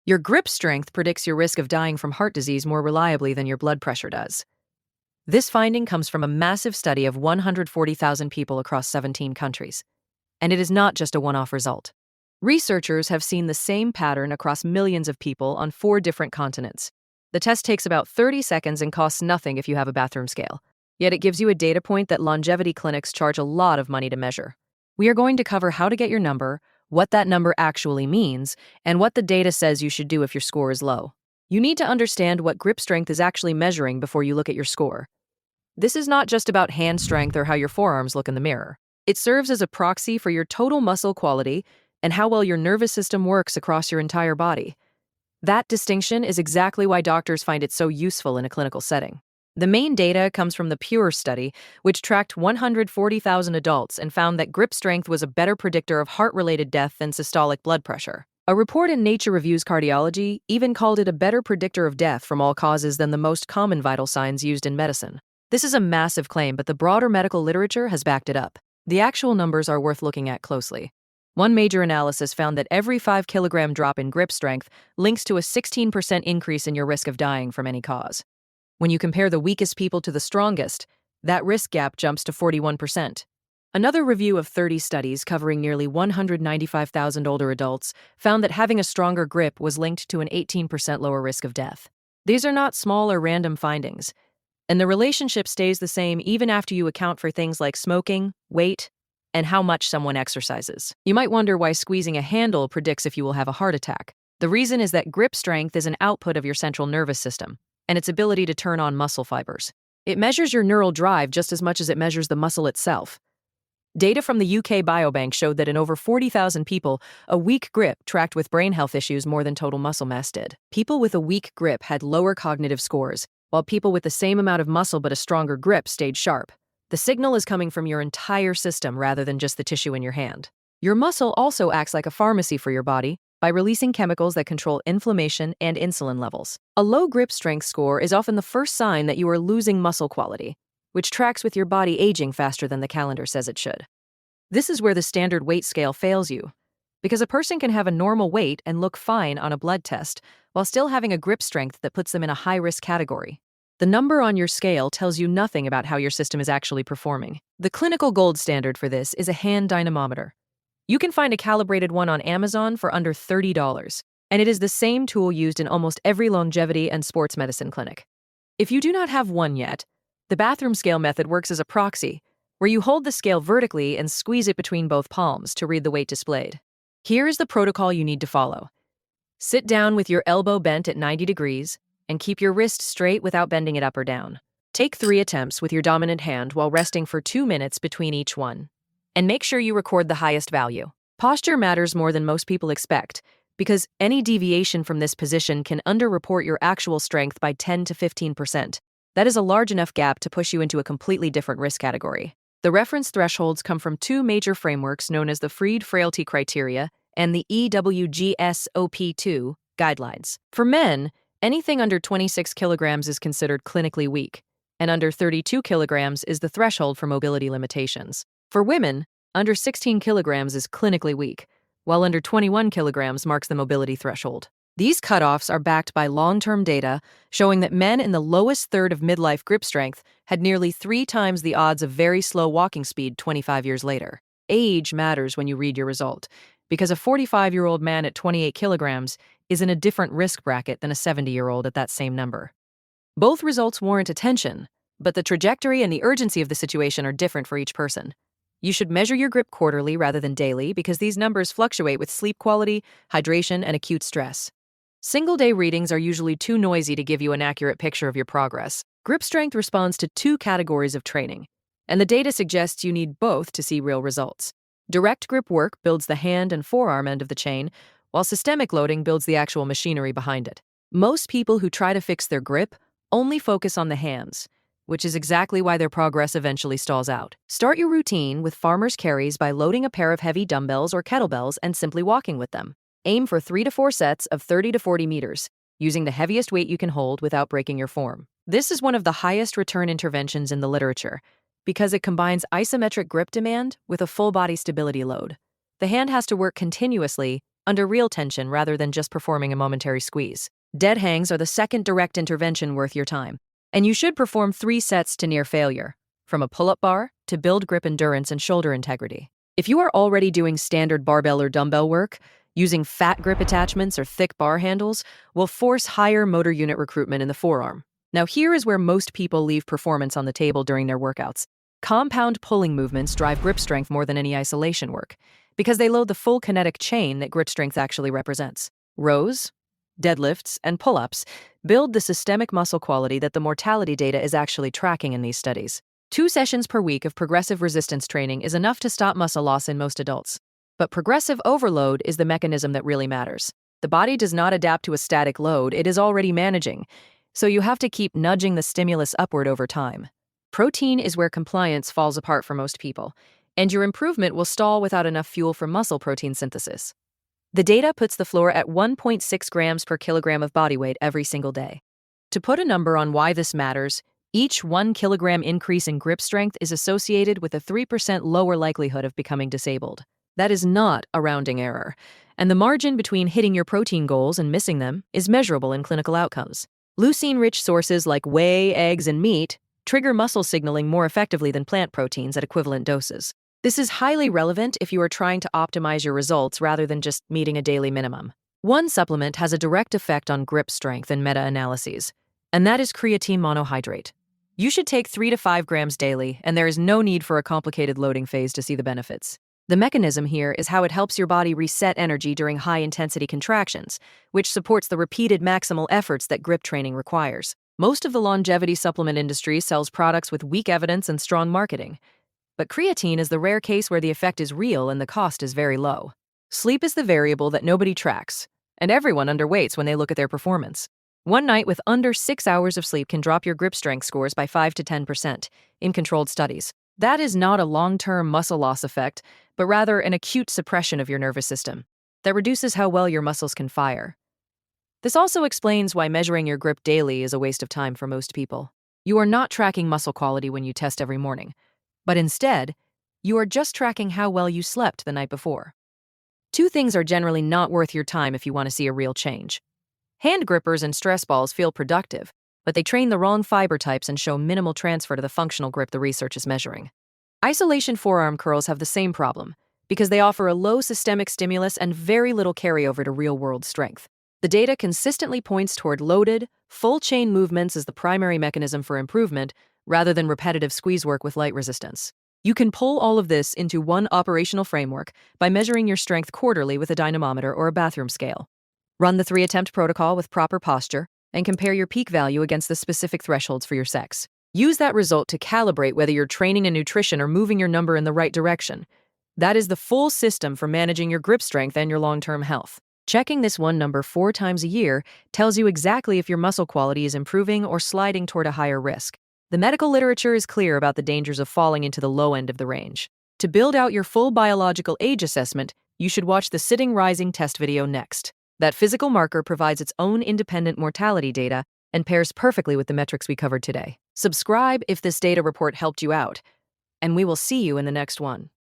Your grip strength predicts your risk of dying from heart disease more reliably than your blood pressure does. This finding comes from a massive study of 140,000 people across 17 countries. And it is not just a one-off result. Researchers have seen the same pattern across millions of people on 4 different continents. The test takes about 30 seconds and costs nothing if you have a bathroom scale. Yet it gives you a data point that longevity clinics charge a lot of money to measure. We are going to cover how to get your number, what that number actually means, and what the data says you should do if your score is low. You need to understand what grip strength is actually measuring before you look at your score. This is not just about hand strength or how your forearms look in the mirror. It serves as a proxy for your total muscle quality and how well your nervous system works across your entire body. That distinction is exactly why doctors find it so useful in a clinical setting. The main data comes from the PURE study, which tracked 140,000 adults and found that grip strength was a better predictor of heart-related death than systolic blood pressure. A report in Nature Reviews Cardiology even called it a better predictor of death from all causes than the most common vital signs used in medicine. This is a massive claim, but the broader medical literature has backed it up. The actual numbers are worth looking at closely. One major analysis found that every 5-kilogram drop in grip strength links to a 16% increase in your risk of dying from any cause. When you compare the weakest people to the strongest, that risk gap jumps to 41%. Another review of 30 studies covering nearly 195,000 older adults found that having a stronger grip was linked to an 18% lower risk of death. These are not small or random findings, and the relationship stays the same even after you account for things like smoking, weight, and how much someone exercises. You might wonder why squeezing a handle predicts if you will have a heart attack. The reason is that grip strength is an output of your central nervous system and its ability to turn on muscle fibers. It measures your neural drive just as much as it measures the muscle itself. Data from the UK Biobank showed that in over 40,000 people, a weak grip tracked with brain health issues more than total muscle mass did. People with a weak grip had lower cognitive scores, while people with the same amount of muscle but a stronger grip stayed sharp. The signal is coming from your entire system rather than just the tissue in your hand. Your muscle also acts like a pharmacy for your body by releasing chemicals that control inflammation and insulin levels. A low grip strength score is often the first sign that you are losing muscle quality, which tracks with your body aging faster than the calendar says it should. This is where the standard weight scale fails you, because a person can have a normal weight and look fine on a blood test while still having a grip strength that puts them in a high-risk category. The number on your scale tells you nothing about how your system is actually performing. The clinical gold standard for this is a hand dynamometer. You can find a calibrated one on Amazon for under $30, and it is the same tool used in almost every longevity and sports medicine clinic. If you do not have one yet, the bathroom scale method works as a proxy, where you hold the scale vertically and squeeze it between both palms to read the weight displayed. Here is the protocol you need to follow. Sit down with your elbow bent at 90 degrees and keep your wrist straight without bending it up or down. Take 3 attempts with your dominant hand while resting for 2 minutes between each one. And make sure you record the highest value. Posture matters more than most people expect, because any deviation from this position can underreport your actual strength by 10 to 15%. That is a large enough gap to push you into a completely different risk category. The reference thresholds come from 2 major frameworks known as the Freed Frailty Criteria and the EWGSOP2 guidelines. For men, anything under 26 kilograms is considered clinically weak, and under 32 kilograms is the threshold for mobility limitations. For women, under 16 kilograms is clinically weak, while under 21 kilograms marks the mobility threshold. These cutoffs are backed by long-term data showing that men in the lowest third of midlife grip strength had nearly 3 times the odds of very slow walking speed 25 years later. Age matters when you read your result, because a 45-year-old man at 28 kilograms is in a different risk bracket than a 70-year-old at that same number. Both results warrant attention, but the trajectory and the urgency of the situation are different for each person. You should measure your grip quarterly rather than daily because these numbers fluctuate with sleep quality, hydration, and acute stress. Single-day readings are usually too noisy to give you an accurate picture of your progress. Grip strength responds to 2 categories of training, and the data suggests you need both to see real results. Direct grip work builds the hand and forearm end of the chain, while systemic loading builds the actual machinery behind it. Most people who try to fix their grip only focus on the hands, which is exactly why their progress eventually stalls out. Start your routine with farmer's carries by loading a pair of heavy dumbbells or kettlebells and simply walking with them. Aim for 3 to 4 sets of 30 to 40 meters, using the heaviest weight you can hold without breaking your form. This is one of the highest return interventions in the literature because it combines isometric grip demand with a full body stability load. The hand has to work continuously under real tension rather than just performing a momentary squeeze. Dead hangs are the second direct intervention worth your time. And you should perform 3 sets to near failure, from a pull-up bar to build grip endurance and shoulder integrity. If you are already doing standard barbell or dumbbell work, using fat grip attachments or thick bar handles will force higher motor unit recruitment in the forearm. Now here is where most people leave performance on the table during their workouts. Compound pulling movements drive grip strength more than any isolation work, because they load the full kinetic chain that grip strength actually represents. Rows, deadlifts, and pull-ups build the systemic muscle quality that the mortality data is actually tracking in these studies. 2 sessions per week of progressive resistance training is enough to stop muscle loss in most adults. But progressive overload is the mechanism that really matters. The body does not adapt to a static load it is already managing, so you have to keep nudging the stimulus upward over time. Protein is where compliance falls apart for most people, and your improvement will stall without enough fuel for muscle protein synthesis. The data puts the floor at 1.6 grams per kilogram of body weight every single day. To put a number on why this matters, each 1 kilogram increase in grip strength is associated with a 3% lower likelihood of becoming disabled. That is not a rounding error, and the margin between hitting your protein goals and missing them is measurable in clinical outcomes. Leucine-rich sources like whey, eggs, and meat trigger muscle signaling more effectively than plant proteins at equivalent doses. This is highly relevant if you are trying to optimize your results rather than just meeting a daily minimum. One supplement has a direct effect on grip strength in meta-analyses, and that is creatine monohydrate. You should take 3 to 5 grams daily, and there is no need for a complicated loading phase to see the benefits. The mechanism here is how it helps your body reset energy during high-intensity contractions, which supports the repeated maximal efforts that grip training requires. Most of the longevity supplement industry sells products with weak evidence and strong marketing. But creatine is the rare case where the effect is real and the cost is very low. Sleep is the variable that nobody tracks, and everyone underweights when they look at their performance. One night with under 6 hours of sleep can drop your grip strength scores by 5 to 10% in controlled studies. That is not a long-term muscle loss effect, but rather an acute suppression of your nervous system that reduces how well your muscles can fire. This also explains why measuring your grip daily is a waste of time for most people. You are not tracking muscle quality when you test every morning, but instead, you are just tracking how well you slept the night before. 2 things are generally not worth your time if you want to see a real change. Hand grippers and stress balls feel productive, but they train the wrong fiber types and show minimal transfer to the functional grip the research is measuring. Isolation forearm curls have the same problem, because they offer a low systemic stimulus and very little carryover to real-world strength. The data consistently points toward loaded, full-chain movements as the primary mechanism for improvement, rather than repetitive squeeze work with light resistance. You can pull all of this into one operational framework by measuring your strength quarterly with a dynamometer or a bathroom scale. Run the 3-attempt protocol with proper posture, and compare your peak value against the specific thresholds for your sex. Use that result to calibrate whether your training and nutrition are moving your number in the right direction. That is the full system for managing your grip strength and your long-term health. Checking this one number 4 times a year tells you exactly if your muscle quality is improving or sliding toward a higher risk. The medical literature is clear about the dangers of falling into the low end of the range. To build out your full biological age assessment, you should watch the sitting rising test video next. That physical marker provides its own independent mortality data and pairs perfectly with the metrics we covered today. Subscribe if this data report helped you out, and we will see you in the next one.